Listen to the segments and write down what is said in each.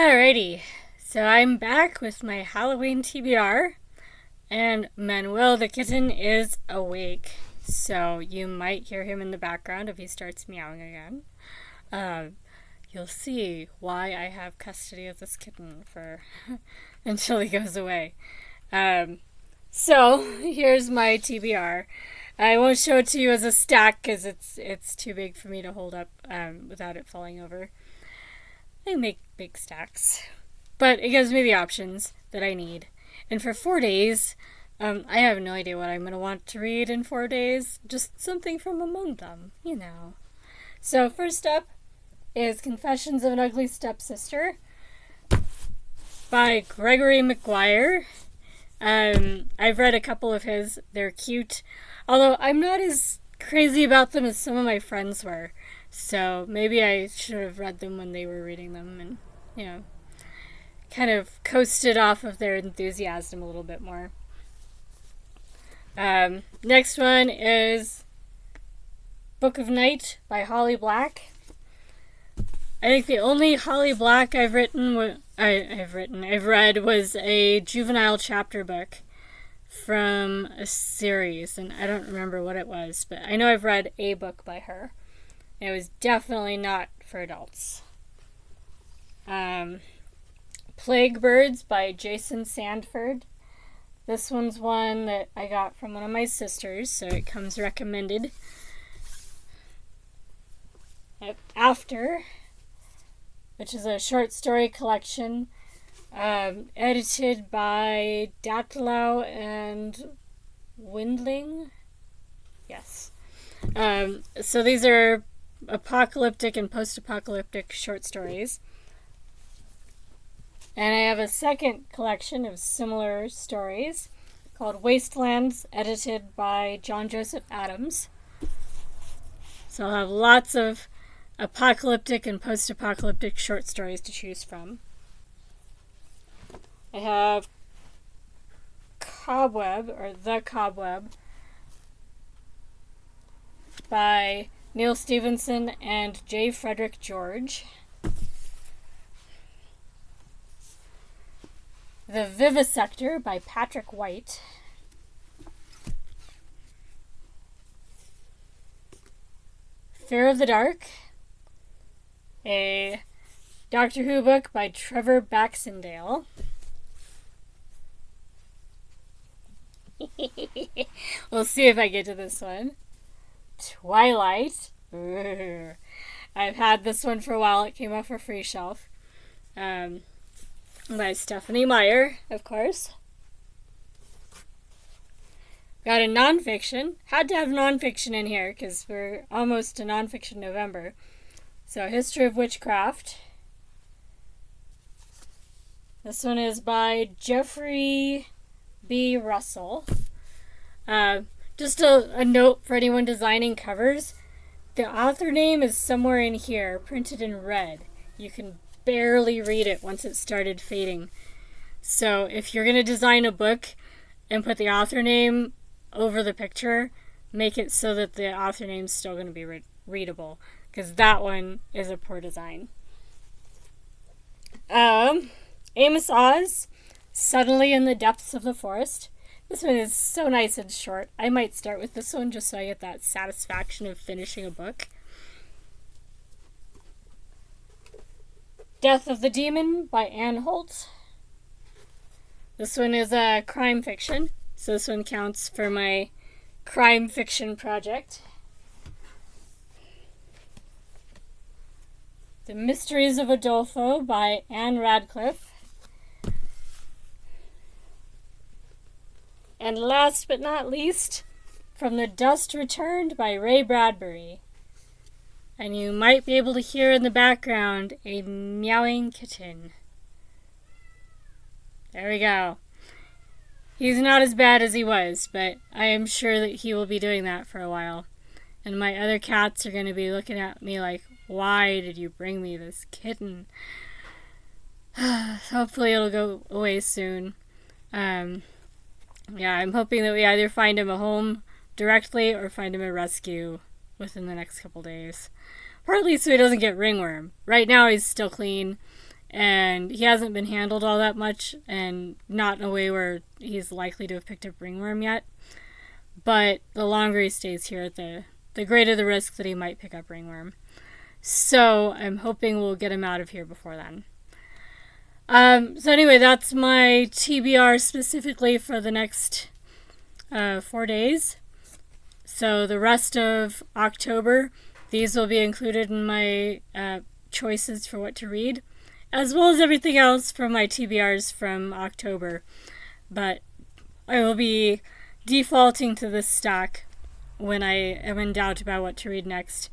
Alrighty, so I'm back with my Halloween TBR, and Manuel the kitten is awake, so you might hear him in the background if he starts meowing again. You'll see why I have custody of this kitten for until he goes away. So here's my TBR. I won't show it to you as a stack because it's too big for me to hold up without it falling over. I make big stacks, but it gives me the options that I need. And for 4 days, I have no idea what I'm going to want to read in 4 days. Just something from among them, you know. So first up is Confessions of an Ugly Stepsister by Gergory Maguire. I've read a couple of his. They're cute, although I'm not as crazy about them as some of my friends were. So maybe I should have read them when they were reading them and, you know, kind of coasted off of their enthusiasm a little bit more. Next one is Book of Night by Holly Black. I think the only Holly Black I've read was a juvenile chapter book from a series, and I don't remember what it was, but I know I've read a book by her. It was definitely not for adults. Plague Birds by Jason Sanford. This one's one that I got from one of my sisters, so it comes recommended. After, which is a short story collection edited by Datlow and Wingling. Yes. So these are apocalyptic and post-apocalyptic short stories. And I have a second collection of similar stories called Wastelands, edited by John Joseph Adams. So I'll have lots of apocalyptic and post-apocalyptic short stories to choose from. I have Cobweb, or The Cobweb, by Neal Stephenson and J. Frederick George. The Vivisector by Patrick White. Fear of the Dark, a Doctor Who book by Trevor Baxendale. We'll see if I get to this one. Twilight. Ooh. I've had this one for a while. It came off a free shelf. By Stephenie Meyer, of course. Got a nonfiction. Had to have nonfiction in here because we're almost to nonfiction November. So, History of Witchcraft. This one is by Jeffrey B. Russell. Just a note for anyone designing covers. The author name is somewhere in here, printed in red. You can barely read it once it started fading. So if you're going to design a book and put the author name over the picture, make it so that the author name's still going to be readable, because that one is a poor design. Amos Oz, Suddenly in the Depths of the Forest. This one is so nice and short. I might start with this one just so I get that satisfaction of finishing a book. Death of the Demon by Anne Holt. This one is a crime fiction, so this one counts for my crime fiction project. The Mysteries of Udolpho by Anne Radcliffe. And last but not least, From the Dust Returned by Ray Bradbury. And you might be able to hear in the background a meowing kitten. There we go. He's not as bad as he was, but I am sure that he will be doing that for a while. And my other cats are going to be looking at me like, why did you bring me this kitten? Hopefully it'll go away soon. Yeah, I'm hoping that we either find him a home directly or find him a rescue within the next couple days. Partly so he doesn't get ringworm. Right now he's still clean and he hasn't been handled all that much, and not in a way where he's likely to have picked up ringworm yet. But the longer he stays here, the greater the risk that he might pick up ringworm. So I'm hoping we'll get him out of here before then. So anyway, that's my TBR specifically for the next 4 days. So the rest of October, these will be included in my choices for what to read, as well as everything else from my TBRs from October. But I will be defaulting to this stack when I am in doubt about what to read next.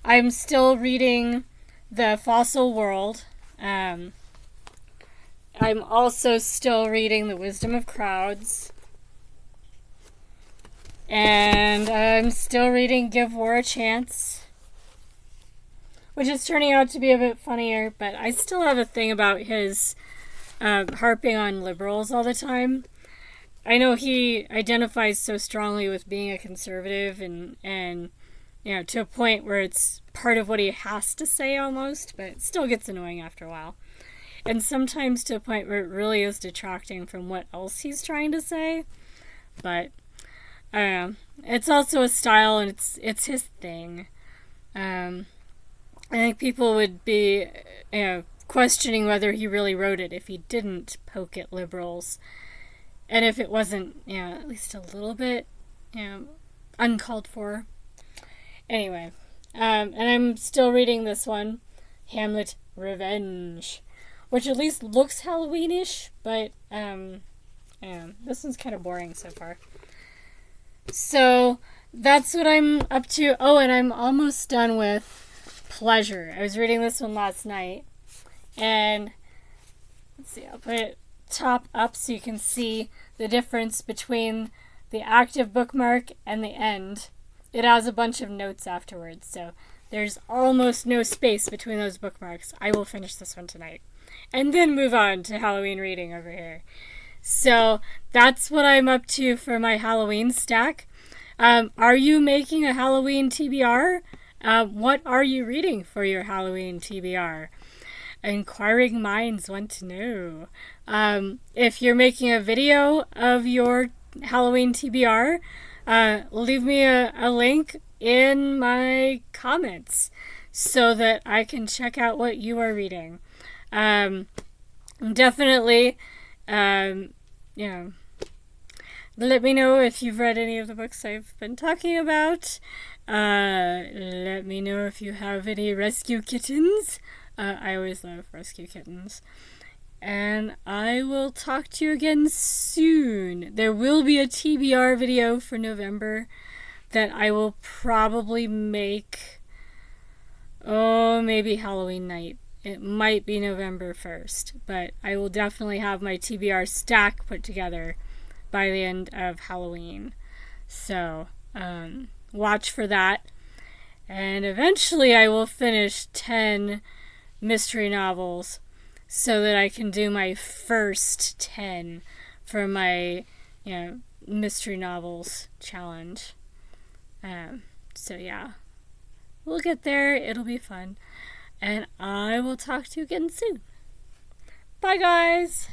I'm still reading The Fossil World. I'm also still reading The Wisdom of Crowds. And I'm still reading Give War a Chance, which is turning out to be a bit funnier, but I still have a thing about his harping on liberals all the time. I know he identifies so strongly with being a conservative and you know, to a point where it's part of what he has to say almost, but it still gets annoying after a while. And sometimes to a point where it really is detracting from what else he's trying to say. But I don't know. It's also a style, and it's his thing. I think people would be, you know, questioning whether he really wrote it if he didn't poke at liberals, and if it wasn't, you know, at least a little bit, you know, uncalled for. Anyway, and I'm still reading this one, Hamlet Revenge, which at least looks Halloweenish, but yeah, this one's kind of boring so far. So that's what I'm up to. Oh, and I'm almost done with Pleasure. I was reading this one last night, and let's see, I'll put it top up so you can see the difference between the active bookmark and the end. It has a bunch of notes afterwards, so there's almost no space between those bookmarks. I will finish this one tonight, and then move on to Halloween reading over here. So that's what I'm up to for my Halloween stack. Are you making a Halloween TBR? What are you reading for your Halloween TBR? Inquiring minds want to know. If you're making a video of your Halloween TBR, leave me a link in my comments so that I can check out what you are reading. Definitely, you know, let me know if you've read any of the books I've been talking about. Let me know if you have any rescue kittens. I always love rescue kittens. And I will talk to you again soon. There will be a TBR video for November that I will probably make, maybe Halloween night. It might be November 1st, but I will definitely have my TBR stack put together by the end of Halloween. So, watch for that. And eventually I will finish 10 mystery novels so that I can do my first 10 for my, you know, mystery novels challenge. So yeah, we'll get there. It'll be fun. And I will talk to you again soon. Bye, guys.